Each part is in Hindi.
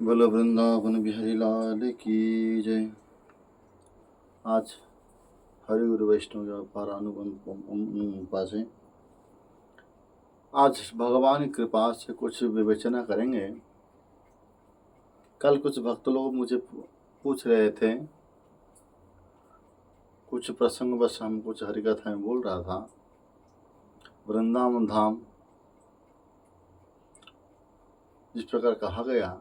बोलो वृंदावन बिहारी लाल की जय। आज हरि गुरु वैष्णव के पारानुकंपा से आज भगवान की कृपा से कुछ विवेचना करेंगे। कल कुछ भक्त लोग मुझे पूछ रहे थे, कुछ प्रसंग बस हम कुछ हरि कथा में बोल रहा था। वृंदावन धाम जिस प्रकार कहा गया,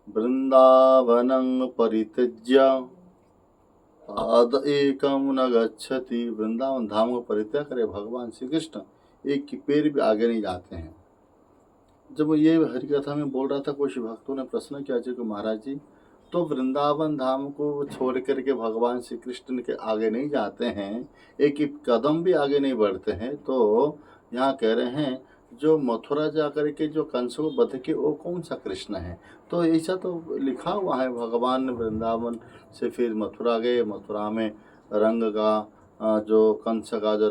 वृंदावनं परित्यज्य पाद एकम न गच्छति। वृंदावन धाम को परित्याग करे भगवान श्री कृष्ण एक की पैर भी आगे नहीं जाते हैं। जब ये हरि कथा में बोल रहा था, कुछ भक्तों ने प्रश्न किया जी को महाराज जी, तो वृंदावन धाम को छोड़ करके भगवान श्री कृष्ण के आगे नहीं जाते हैं, एक कदम भी आगे नहीं बढ़ते हैं, तो यहाँ कह रहे हैं जो मथुरा जा करके जो कंस को वध के वो कौन सा कृष्ण है? तो ऐसा तो लिखा हुआ है, भगवान वृंदावन से फिर मथुरा गए, मथुरा में रंग का जो कंस का जो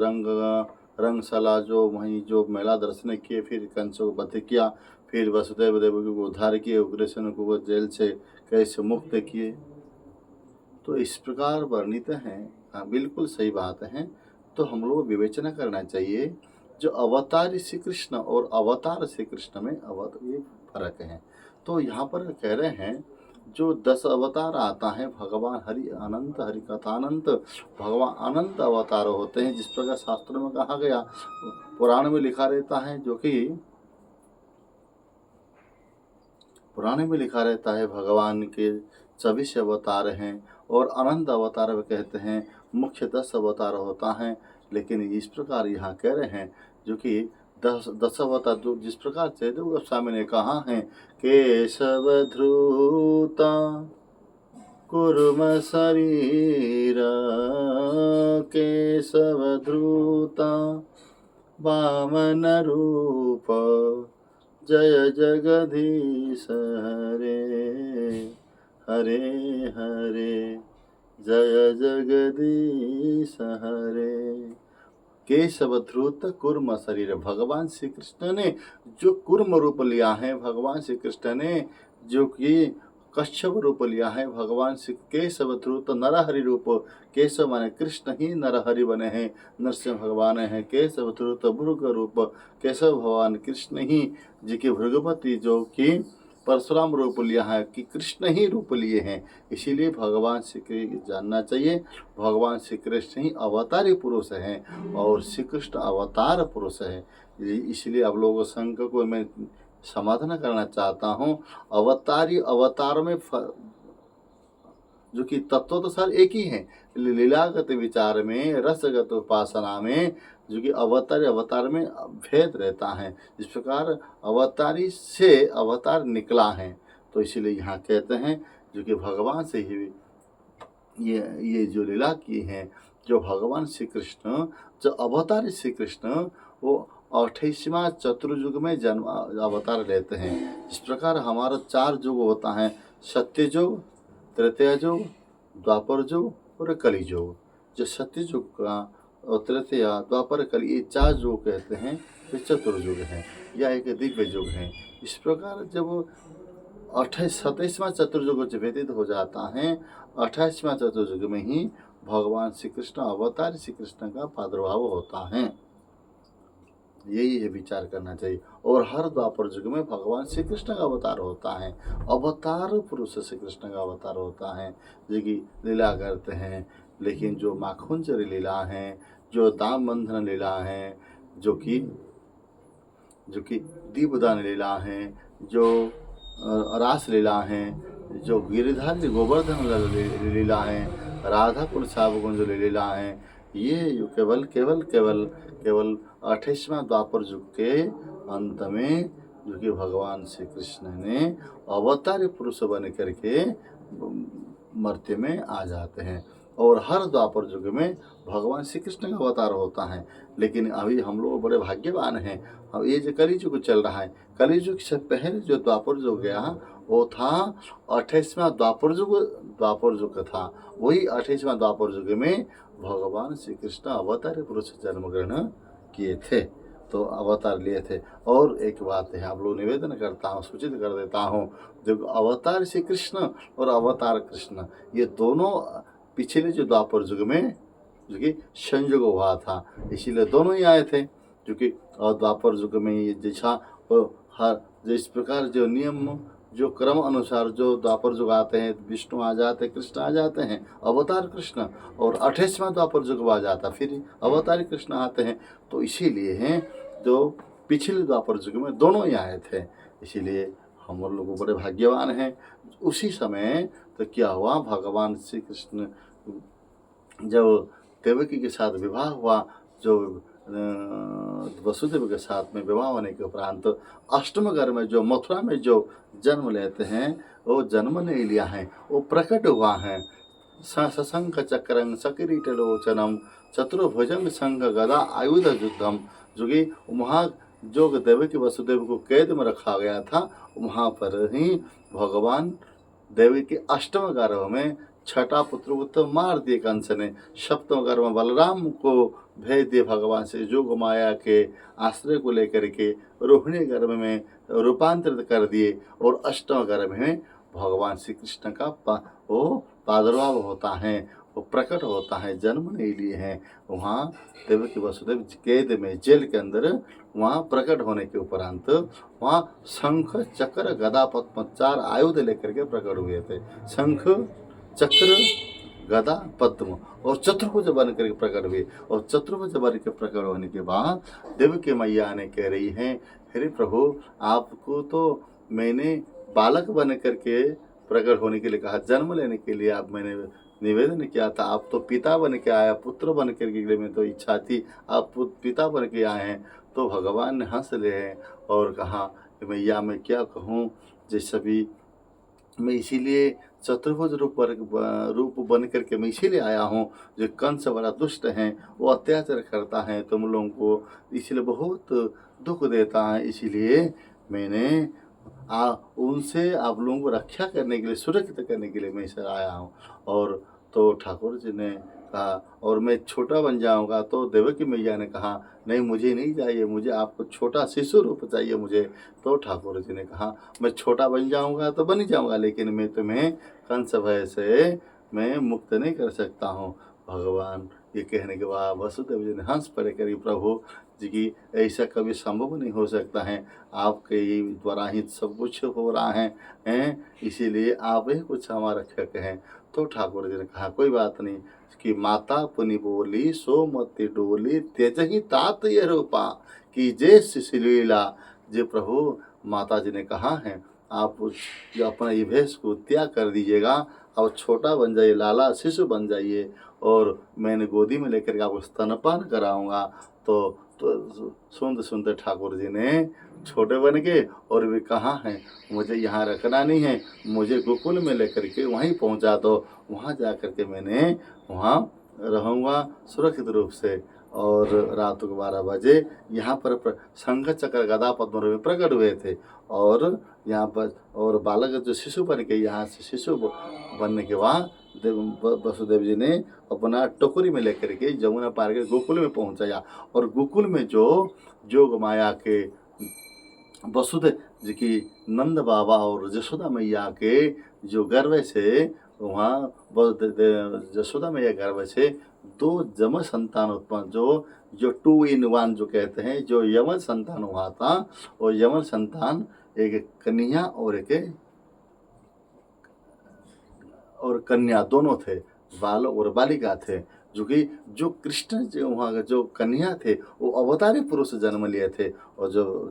रंगशाला जो वहीं जो मेला दर्शन किए, फिर कंस को वध किया, फिर वसुदेव देवकी को उद्धार किए, उग्रसेन को जेल से कैसे मुक्त किए। तो इस प्रकार वर्णित हैं। हाँ, बिल्कुल सही बात है। तो हम लोग विवेचना करना चाहिए, जो अवतार श्री कृष्ण और अवतार श्री कृष्ण में ये फर्क है। तो यहाँ पर कह रहे हैं जो 10 अवतार आता है, भगवान हरि अनंत, हरि कथानंत, भगवान अनंत अवतार होते हैं, जिस प्रकार शास्त्रों में कहा गया, पुराण में लिखा रहता है, जो कि पुराण में लिखा रहता है भगवान के 24 अवतार हैं, और अनंत अवतार में कहते हैं मुख्य 10 अवतार होता है। लेकिन इस प्रकार यहाँ कह रहे हैं जो कि 10 अवतार जो जिस प्रकार चैतन्य गोस्वामी ने कहा है, केशव धृता कुर्म शरीर, केशव धृता वामन रूप, जय जगदीश हरे हरे हरे, जय जगदीश हरे। केशव धृत कुर्म शरीर, भगवान श्री कृष्ण ने जो कुर्म रूप लिया है, भगवान श्री कृष्ण ने जो कि कश्यप रूप लिया है, भगवान श्री केशव धृत नरहरि रूप, केशव माने कृष्ण ही नरहरि बने हैं, नरसिंह भगवान है। केशव धृत भृग रूप, केशव भगवान कृष्ण ही जी के भृगपति जो कि परशुराम रूप लिया है, कि कृष्ण ही रूप लिए हैं। इसीलिए भगवान श्री कृष्ण जानना चाहिए, भगवान श्री कृष्ण ही अवतारी पुरुष हैं और श्री कृष्ण अवतार पुरुष है। इसलिए आप लोगों संघ को मैं समाधान करना चाहता हूँ, अवतारी अवतार में जो कि तत्व तो सर एक ही है, लीलागत विचार में, रसगत उपासना में जो कि अवतार में भेद रहता है। इस प्रकार अवतारी से अवतार निकला है, तो इसीलिए यहाँ कहते हैं जो कि भगवान से ही ये जो लीला की है, जो भगवान श्री कृष्ण जो अवतारी श्री कृष्ण वो 28वां चतुर्युग में जन्म अवतार लेते हैं। इस प्रकार हमारा 4 युग होता है, सत्य युग, त्रेता युग, द्वापर युग और कली युग। जो सत्य युग का और त्रेता द्वापर कली ये 4 युग कहते हैं, ये चतुर्युग है या एक दिव्य युग है। इस प्रकार जब 27वां चतुर्युग जब व्यतीत हो जाता है, 28वां चतुर्युग में ही भगवान श्री कृष्ण अवतार श्री कृष्ण का प्रादुर्भाव होता है। यही है विचार करना चाहिए। और हर द्वापर युग में भगवान श्री कृष्ण का अवतार होता है, अवतार पुरुष श्री कृष्ण का अवतार होता है, जो कि लीला करते हैं। लेकिन जो माखुंजरी लीला है, जो दाम बंधन लीला है, जो कि दीपदान लीला है, जो रास लीला है, जो गिरिधारी गोवर्धन लीला है, राधा कुंज कुंज लीला है, ये केवल केवल केवल केवल 28वां द्वापर युग के अंत में जो कि भगवान श्री कृष्ण ने अवतारी पुरुष बन करके मर्त्य में आ जाते हैं। और हर द्वापर युग में भगवान श्री कृष्ण का अवतार होता है। लेकिन अभी हम लोग बड़े भाग्यवान हैं, अब ये जो कली युग चल रहा है, कली युग से पहले जो द्वापर युग गया वो था 28वां द्वापर युग था। वही 28वां द्वापर युग में भगवान श्री कृष्ण अवतारी पुरुष जन्म ग्रहण किए थे। तो अवतार लिए थे। और एक बात है, आप लोग निवेदन करता हूँ, सूचित कर देता हूँ, जो अवतार श्री कृष्ण और अवतार कृष्ण, ये दोनों पिछले जो द्वापर युग में जो कि संयोग हुआ था, इसीलिए दोनों ही आए थे। जो कि द्वापर युग में ये जैसा हर जिस प्रकार जो नियम जो क्रम अनुसार जो द्वापर युग आते हैं, विष्णु आ जाते हैं, कृष्ण आ जाते हैं, अवतार कृष्ण, और 28वां द्वापर युग आ जाता फिर अवतारी कृष्ण आते हैं। तो इसीलिए हैं जो पिछले द्वापर युग में दोनों ही आए थे, इसीलिए हम लोग बड़े भाग्यवान हैं। उसी समय तो क्या हुआ, भगवान श्री कृष्ण जब देवकी के साथ विवाह हुआ, जो वसुदेव के साथ में विवाह होने के उपरांत अष्टम घर में जो मथुरा में जो जन्म लेते हैं, वो जन्म नहीं लिया है, वो प्रकट हुआ है। सशंख चक्रं सकिरीटलोचनम चतुर्भुजंग संघ गदा आयुध युद्धम, जो कि वहाँ जो देवकी वसुदेव को कैद में रखा गया था, वहाँ पर ही भगवान देवी के अष्टम गर्भ में छठा पुत्र को तो मार दिए कंस ने, सप्तम गर्भ में बलराम को भेज दिए भगवान से जोग माया के आश्रय को लेकर के रोहिणी गर्भ में रूपांतरित कर दिए, और अष्टम गर्भ में भगवान श्री कृष्ण का वो प्रादुर्भाव होता है, वो प्रकट होता है, जन्म नहीं लिए हैं। वहाँ देवकी वसुदेव कैद में जेल के अंदर वहाँ प्रकट होने के उपरांत वहाँ शंख चक्र गदा पद्म 4 आयुध लेकर के प्रकट हुए थे। शंख चक्र गदा पद्म और चतुर्भुज बन करके प्रकट हुए, और चतुर्भुज बन के प्रकट होने के बाद देवकी मैया ने कह रही हैं, हे प्रभु, आपको तो मैंने बालक बन करके प्रकट होने के लिए कहा, जन्म लेने के लिए आप मैंने निवेदन किया था, आप तो पिता बन के आया, पुत्र बन के लिए मैं तो इच्छा थी, आप पिता बन के आए हैं। तो भगवान ने हंस ले हैं और कहा, मैया मैं क्या कहूँ, जैसे भी मैं इसीलिए चतुर्भुज रूप बन करके मैं इसीलिए आया हूँ, जो कंस बड़ा दुष्ट हैं, वो अत्याचार करता है तुम लोगों को, इसलिए बहुत दुख देता है, इसीलिए मैंने उनसे आप लोगों को रक्षा करने के लिए, सुरक्षित करने के लिए मैं इसे आया हूँ। और तो ठाकुर जी ने कहा, और मैं छोटा बन जाऊंगा, तो देवकी मैया ने कहा, नहीं मुझे नहीं चाहिए, मुझे आपको छोटा शिशु रूप चाहिए मुझे। तो ठाकुर जी ने कहा, मैं छोटा बन जाऊंगा तो बन ही जाऊंगा, लेकिन मैं तुम्हें कंस भय से मैं मुक्त नहीं कर सकता हूँ। भगवान ये कहने के बाद वसुदेव जी ने हंस पड़े, करी प्रभु जी की ऐसा कभी संभव नहीं हो सकता है, आपके ही द्वारा ही सब कुछ हो रहा है, इसीलिए आप ही कुछ हमारा रक्षक हैं। तो ठाकुर जी ने कहा, कोई बात नहीं, कि माता पुनि बोली सो मति डोली तेज ही तात ये रूपा कि जे शिशिलीला। जे प्रभु माता जी ने कहा है, आप जो अपना ये भेष को त्याग कर दीजिएगा, अब छोटा बन जाइए, लाला शिशु बन जाइए, और मैंने गोदी में लेकर के आपको स्तनपान कराऊंगा। तो सुनते सुनते ठाकुर जी ने छोटे बन के, और वे कहाँ हैं, मुझे यहाँ रखना नहीं है, मुझे गोकुल में लेकर के वहीं पहुँचा दो, वहाँ जा कर के मैंने वहाँ रहूँगा सुरक्षित रूप से। और रात को 12 बजे यहाँ पर शंख चक्र गदा पद्म में प्रकट हुए थे, और यहाँ पर और बालक जो शिशु बन के यहाँ से शिशु बनने के बाद वसुदेव जी ने अपना टोकरी में लेकर के जमुना पार के गोकुल में पहुँचाया, और गोकुल में जो जोग माया के वसुदेव जी की नंद बाबा और यशोदा मैया के जो गर्भ से वहाँ यशोदा मैया गर्भ से 2 जमज संतान उत्पन्न, जो 2 in 1 जो कहते हैं, जो यमज संतान हुआ था, और यमज संतान एक कन्या और कन्या दोनों थे, बालक और बालिका थे, जो कि जो कृष्ण जो वहाँ का जो कन्या थे वो अवतारी पुरुष जन्म लिए थे, और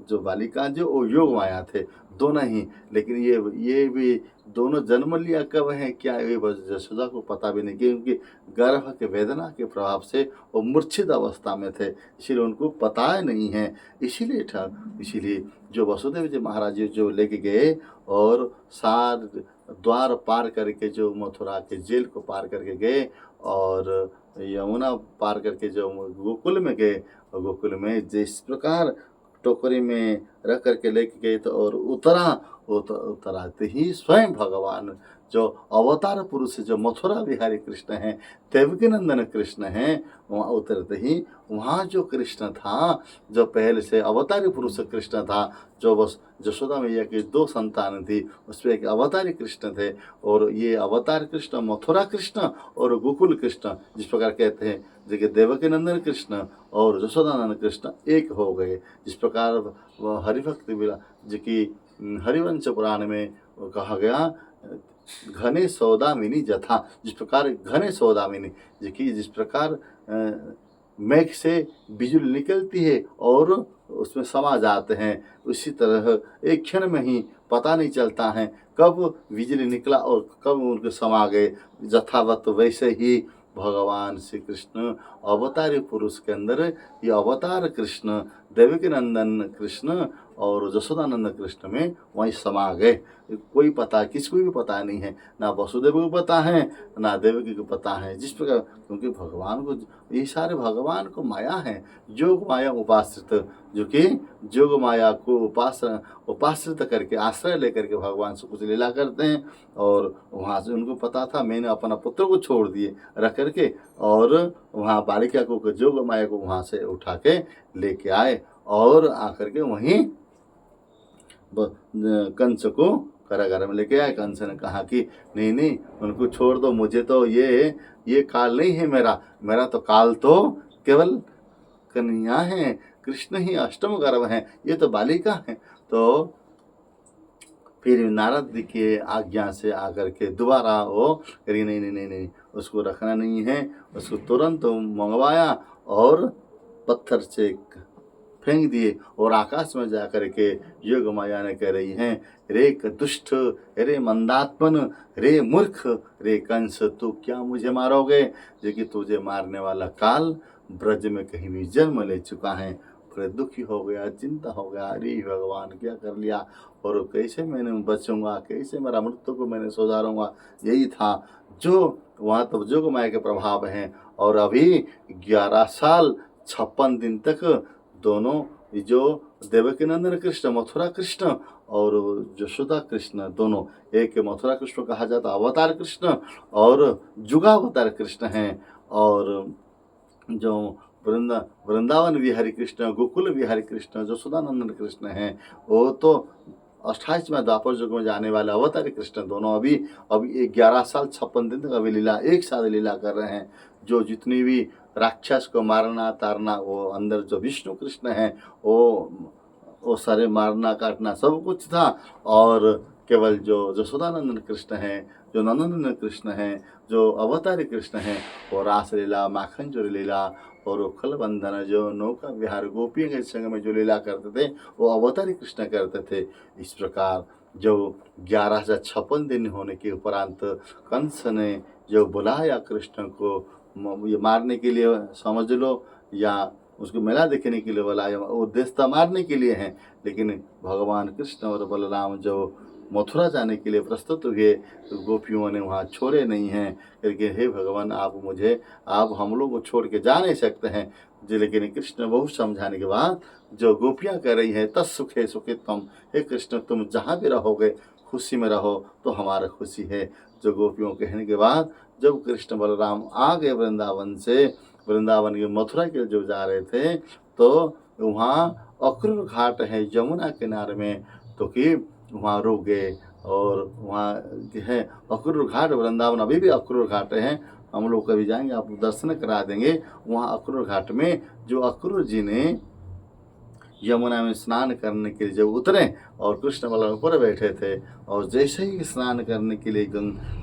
जो बालिका जो वो योग माया थे, दोनों ही। लेकिन ये भी दोनों जन्म लिया कब है क्या, ये यशोदा को पता भी नहीं, क्योंकि गर्भ के वेदना के प्रभाव से वो मूर्छित अवस्था में थे, इसीलिए उनको पता नहीं है। इसीलिए जो वसुदेव जी महाराज जी जो लेके गए, और सार द्वार पार करके जो मथुरा के जेल को पार करके गए, और यमुना पार करके जो गोकुल में गए, और गोकुल में जिस प्रकार टोकरी में रख करके लेके गए तो और उतराते ही स्वयं भगवान जो अवतार पुरुष जो मथुरा विहारी कृष्ण हैं, देवकी नंदन कृष्ण हैं, वहाँ उतरते ही वहाँ जो कृष्ण था, जो पहले से अवतारी पुरुष कृष्ण था, जो बस यशोदा मैया की 2 संतान थी, उसमें एक अवतारी कृष्ण थे। और ये अवतार कृष्ण मथुरा कृष्ण और गोकुल कृष्ण जिस प्रकार कहते हैं, देखिए देवकी नंदन कृष्ण और यशोदानंदन कृष्ण एक हो गए। जिस प्रकार हरिभक्ति विला जो कि हरिवंश पुराण में कहा गया, घने सौदामिनी जथा, जिस प्रकार घने सौदामिनी जो कि जिस प्रकार मेघ से बिजली निकलती है और उसमें समा जाते हैं, उसी तरह एक क्षण में ही पता नहीं चलता है कब बिजली निकला और कब उनके समा गए। यथावत वैसे ही भगवान श्री कृष्ण अवतारी पुरुष के अंदर ये अवतार कृष्ण देवकी नंदन कृष्ण और यशोदानंद कृष्ण में वहीं समा गए। कोई पता किसी को भी पता नहीं है, ना वसुदेव को पता है ना देवकी को पता है। जिस प्रकार क्योंकि भगवान को ये सारे भगवान को माया है, जोग माया उपाश्रित, जो कि जोग माया को उपाश्रित करके आश्रय लेकर के भगवान से कुछ लीला करते हैं। और वहाँ से उनको पता था मैंने अपना पुत्र को छोड़ दिए रख करके, और वहाँ बालिका को जोग माया को वहाँ से उठा के लेके आए और आकर के वहीं कंस को कारागार में लेके आए। कंस ने कहा कि नहीं नहीं उनको छोड़ दो, मुझे तो ये काल नहीं है, मेरा तो काल तो केवल कन्हैया है, कृष्ण ही अष्टम गर्भ है, ये तो बालिका है। तो फिर नारद जी के आज्ञा से आकर के दोबारा वो करी नहीं नहीं नहीं नहीं उसको रखना नहीं है, उसको तुरंत मंगवाया और पत्थर से फेंक दिए और आकाश में जा कर के योग माया ने कह रही हैं, रे दुष्ट, रे मंदात्मन, रे मूर्ख, रे कंस, तू क्या मुझे मारोगे, जो कि तुझे मारने वाला काल ब्रज में कहीं भी जन्म ले चुका है। फिर दुखी हो गया, चिंता हो गया, अरे भगवान क्या कर लिया और कैसे मैंने बचूंगा, कैसे मेरा मृत्यु को मैंने सुधारूंगा। यही था जो वहाँ तो जोग माया के प्रभाव हैं। और अभी 11 साल 56 दिन तक दोनों जो देवकी नंदन कृष्ण मथुरा कृष्ण और यशोदा कृष्ण दोनों, एक मथुरा कृष्ण कहा जाता अवतार कृष्ण और जुगावतार कृष्ण हैं। और जो वृंदावन विहारी कृष्ण, गोकुल विहारी कृष्ण, यशोदानंदन कृष्ण हैं, वो तो 28वें द्वापर युग में जाने वाले अवतारी कृष्ण दोनों अभी 11 साल 56 दिन तक अभी लीला एक साथ लीला कर रहे हैं। जो जितनी भी राक्षस को मारना तारना, वो अंदर जो विष्णु कृष्ण हैं वो सारे मारना काटना सब कुछ था। और केवल जो यशोदानंदन कृष्ण हैं, जो नंदनंदन कृष्ण हैं, जो अवतारी कृष्ण हैं, वो रास लीला, माखन चोरी लीला और खल बंधन जो नौका विहार गोपियों के संग में जो लीला करते थे वो अवतारी कृष्ण करते थे। इस प्रकार जो 11 से 56 दिन होने के उपरांत कंस ने जो बुलाया कृष्ण को ये मारने के लिए समझ लो या उसको मेला देखने के लिए बुलाया, उद्देश्य तो मारने के लिए है, लेकिन भगवान कृष्ण और बलराम जो मथुरा जाने के लिए प्रस्तुत हुए तो गोपियों ने वहाँ छोड़े नहीं हैं करके, हे भगवान आप हम लोग को छोड़ के जा नहीं सकते हैं जी। लेकिन कृष्ण बहुत समझाने के बाद जो गोपियाँ कह रही हैं तत्सुखे सुखित्वम, हे कृष्ण तुम जहाँ भी रहोगे खुशी में रहो तो हमारा खुशी है। जो गोपियों कहने के बाद जब कृष्ण बलराम आ गए वृंदावन के मथुरा के जो जा रहे थे तो वहाँ अक्रूर घाट है यमुना किनारे में, तो कि वहाँ रुक गए। और वहाँ है अक्रूर घाट, वृंदावन अभी भी अक्रूर घाट है, हम लोग कभी जाएंगे आप दर्शन करा देंगे। वहाँ अक्रूर घाट में जो अक्रूर जी ने यमुना में स्नान करने के लिए जब उतरे और कृष्ण बलराम ऊपर बैठे थे और जैसे ही स्नान करने के लिए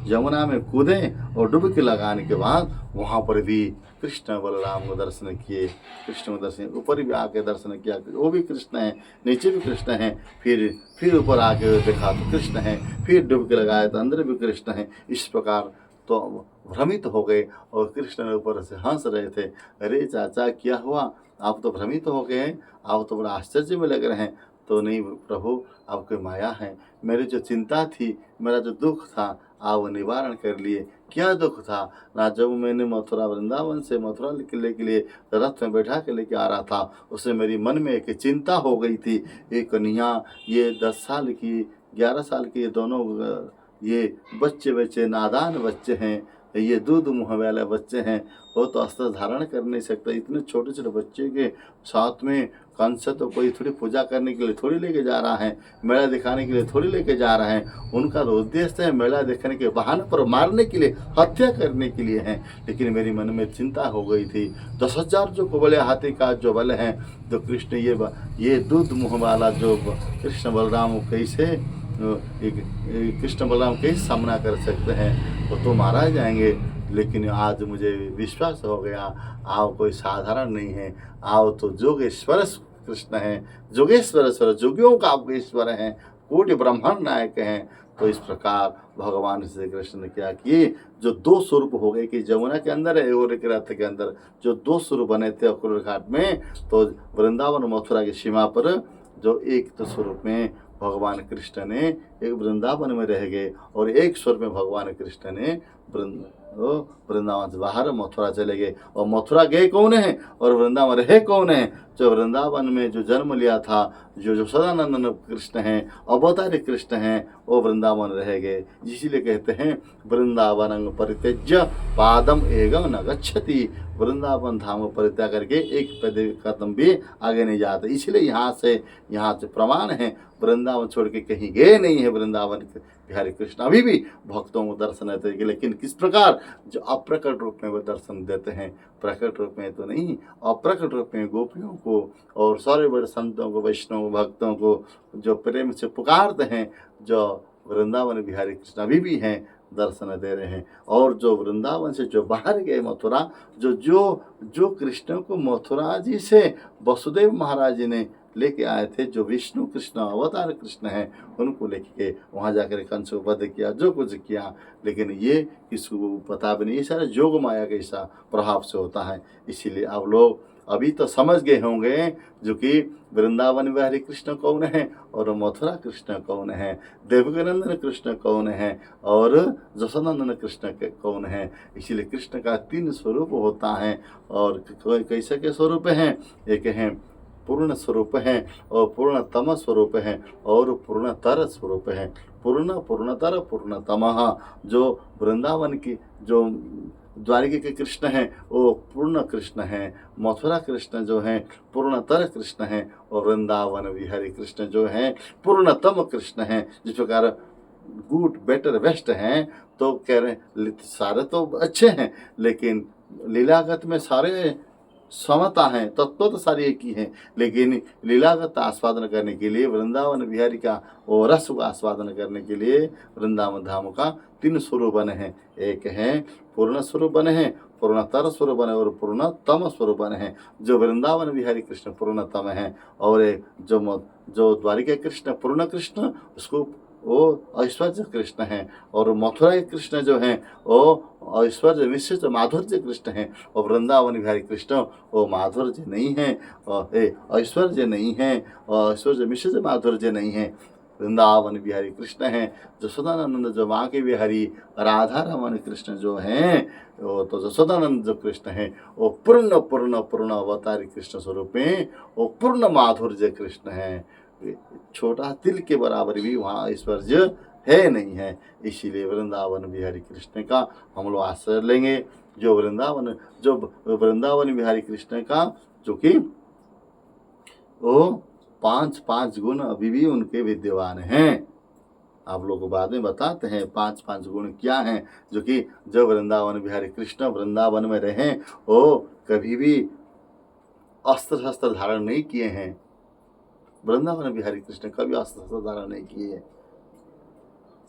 यमुना में कूदे और डुबकी लगाने के बाद वहाँ पर भी कृष्ण बलराम को दर्शन किए। कृष्ण को दर्शन ऊपर भी आके दर्शन किया, वो भी कृष्ण है, नीचे भी कृष्ण है, फिर ऊपर आके देखा तो कृष्ण है, फिर डुबकी लगाया तो अंदर भी कृष्ण है। इस प्रकार तो भ्रमित हो गए और कृष्ण ने ऊपर से हंस रहे थे। अरे चाचा क्या हुआ, आप तो भ्रमित हो गए हैं, आप तो बड़ा आश्चर्य में लग रहे हैं। तो नहीं प्रभु, आपकी माया है, मेरी जो चिंता थी, मेरा जो दुख था, आप वो निवारण कर लिए। क्या दुख था ना, जब मैंने मथुरा वृंदावन से मथुरा किले के लिए रथ में बैठा के लेके आ रहा था, उससे मेरी मन में एक चिंता हो गई थी। एक कन्या, ये 10 साल की 11 साल की, ये दोनों ये बच्चे नादान बच्चे हैं, ये दूध मुँह वाले बच्चे हैं, वो तो अस्त्र धारण कर नहीं सकते। इतने छोटे छोटे बच्चे के साथ में कंस तो कोई थोड़ी पूजा करने के लिए थोड़ी लेके जा रहा है, मेला दिखाने के लिए थोड़ी लेके जा रहा है। उनका तो उद्देश्य है मेला देखने के बहाने पर मारने के लिए, हत्या करने के लिए है। लेकिन मेरी मन में चिंता हो गई थी, 10,000 जो कुबले हाथी का जो बल है, तो कृष्ण ये दूध मुँह वाला जो कृष्ण बलराम कैसे कृष्ण बलराम कैसे सामना कर सकते हैं, वो तो मारा जाएंगे। लेकिन आज मुझे विश्वास हो गया, आप कोई साधारण नहीं है, आप तो जोगेश्वर कृष्ण हैं, जोगेश्वर जोगियों का आप ईश्वर हैं, कोटि ब्रह्मांड नायक हैं। तो इस प्रकार भगवान श्री कृष्ण ने क्या किए, जो 2 स्वरूप हो गए कि जमुना के अंदर है और एक रथ के अंदर जो 2 स्वरूप बने थे अक्रूर घाट में, तो वृंदावन मथुरा की सीमा पर जो एक तो स्वरूप में भगवान कृष्ण ने एक वृंदावन में रह गए और एक स्वर में भगवान कृष्ण ने वृंदावन से बाहर मथुरा चले गए। और मथुरा गए कौन है और वृंदावन रहे कौन है, जो वृंदावन में जो जन्म लिया था, जो सदानंदन कृष्ण हैं, अवतारी कृष्ण हैं, वो वृंदावन रह गए। इसीलिए कहते हैं वृंदावन परित्यज्य पादम एगम न गच्छति, वृंदावन धाम परित्याग करके एक कदम भी आगे नहीं जाते। इसलिए यहाँ से प्रमाण है, वृंदावन छोड़ के कहीं गए नहीं है। वृंदावन बिहारी कृष्ण अभी भी भक्तों को दर्शन देते हैं, लेकिन किस प्रकार, जो अप्रकट रूप में वो दर्शन देते हैं, प्रकट रूप में तो नहीं, अप्रकट रूप में गोपियों को और सारे बड़े संतों को, वैष्णव भक्तों को जो प्रेम से पुकारते हैं, जो वृंदावन बिहारी कृष्ण अभी भी हैं, दर्शन दे रहे हैं। और जो वृंदावन से जो बाहर गए मथुरा, जो कृष्ण को मथुरा जी से वसुदेव महाराज जी ने लेके आए थे, जो विष्णु कृष्ण अवतार कृष्ण हैं, उनको लेके वहाँ जाकर कंस को वध किया, जो कुछ किया। लेकिन ये किसी को पता भी नहीं, ये सारा जोग माया के ऐसा प्रभाव से होता है। इसीलिए आप लोग अभी तो समझ गए होंगे जो कि वृंदावन बिहारी कृष्ण कौन है और मथुरा कृष्ण कौन है, देवकीनंदन कृष्ण कौन है और जशोदानंदन कृष्ण कौन है। इसीलिए कृष्ण का 3 स्वरूप होता है। और कैसे के स्वरूप हैं, एक हैं पूर्ण स्वरूप है और पूर्णतम स्वरूप है और पूर्णतर स्वरूप है। पूर्णतर पूर्णतमः, जो वृंदावन की जो द्वारिका के कृष्ण हैं वो पूर्ण कृष्ण हैं, मथुरा कृष्ण जो हैं पूर्णतर कृष्ण हैं और वृंदावन बिहारी कृष्ण जो हैं पूर्णतम कृष्ण हैं। जिस प्रकार गुड बेटर बेस्ट हैं, तो कह रहे हैं सारे तो अच्छे हैं, लेकिन लीलागत में सारे समता है, तत्व तो सारी एक ही है, लेकिन लीलागत आस्वादन करने के लिए वृंदावन बिहारी का और रस को आस्वादन करने के लिए वृंदावन धाम का 3 स्वरूप बने हैं। एक है पूर्ण स्वरूप बने हैं, पूर्णतर स्वरूप बने और पूर्णतम स्वरूप बने हैं। जो वृंदावन बिहारी कृष्ण पूर्णतम है और जो द्वारिका कृष्ण पूर्ण कृष्ण, उसको वो ऐश्वर्य कृष्ण हैं। और मथुरा के कृष्ण जो हैं वो ऐश्वर्य मिश्रित माधुर्य कृष्ण हैं। और वृंदावन बिहारी कृष्ण वो माधुर्य नहीं है और ऐश्वर्य नहीं है और ऐश्वर्य मिश्रित माधुर्य नहीं है। वृंदावन बिहारी कृष्ण हैं। जशोदानंद जो माँ के बिहारी राधा रमन कृष्ण जो हैं, वो तो जशोदानंद जो कृष्ण हैं वो पूर्ण पूर्ण पूर्ण अवतारी कृष्ण स्वरूप में वो पूर्ण माधुर्य कृष्ण हैं। छोटा तिल के बराबर भी वहाँ ऐश्वर्य है नहीं है। इसीलिए वृंदावन बिहारी कृष्ण का हम लोग आश्रय लेंगे। जो वृंदावन बिहारी कृष्ण का जो कि वो 5 गुण अभी भी उनके विद्यमान हैं। आप लोग को बाद में बताते हैं 5 गुण क्या हैं, जो कि जब वृंदावन बिहारी कृष्ण वृंदावन में रहे वो कभी भी अस्त्र शस्त्र धारण नहीं किए हैं। वृंदावन बिहारी कृष्ण कभी अस्त्र शस्त्र धारण नहीं किए हैं।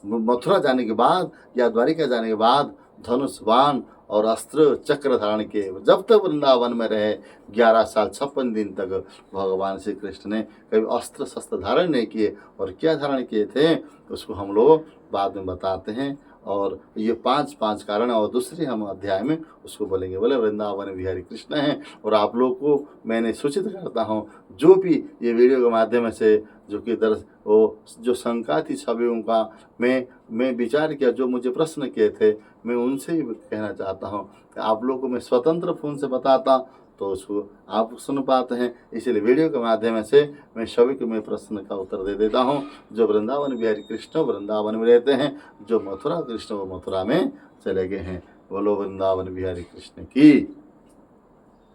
मथुरा जाने के बाद या द्वारिका जाने के बाद धनुष बाण और अस्त्र चक्र धारण किए। जब तक वृंदावन में रहे 11 साल 56 दिन तक भगवान श्री कृष्ण ने कभी अस्त्र शस्त्र धारण नहीं किए। और क्या धारण किए थे उसको हम लोग बाद में बताते हैं। और ये 5 कारण और दूसरे हम अध्याय में उसको बोलेंगे। बोले वृंदावन बिहारी कृष्ण हैं। और आप लोग को मैंने सूचित करता हूँ, जो भी ये वीडियो के माध्यम से जो कि वो जो शंका थी छवियों का, मैं विचार किया, जो मुझे प्रश्न किए थे, मैं उनसे ही कहना चाहता हूँ कि आप लोग को मैं स्वतंत्र फोन से बताता तो उसको आप सुन पाते हैं। इसलिए वीडियो के माध्यम से मैं सभी को मैं प्रश्न का उत्तर दे देता हूँ। जो वृंदावन बिहारी कृष्ण वृंदावन में रहते हैं, जो मथुरा कृष्ण वो मथुरा में चले गए हैं। बोलो वृंदावन बिहारी कृष्ण की।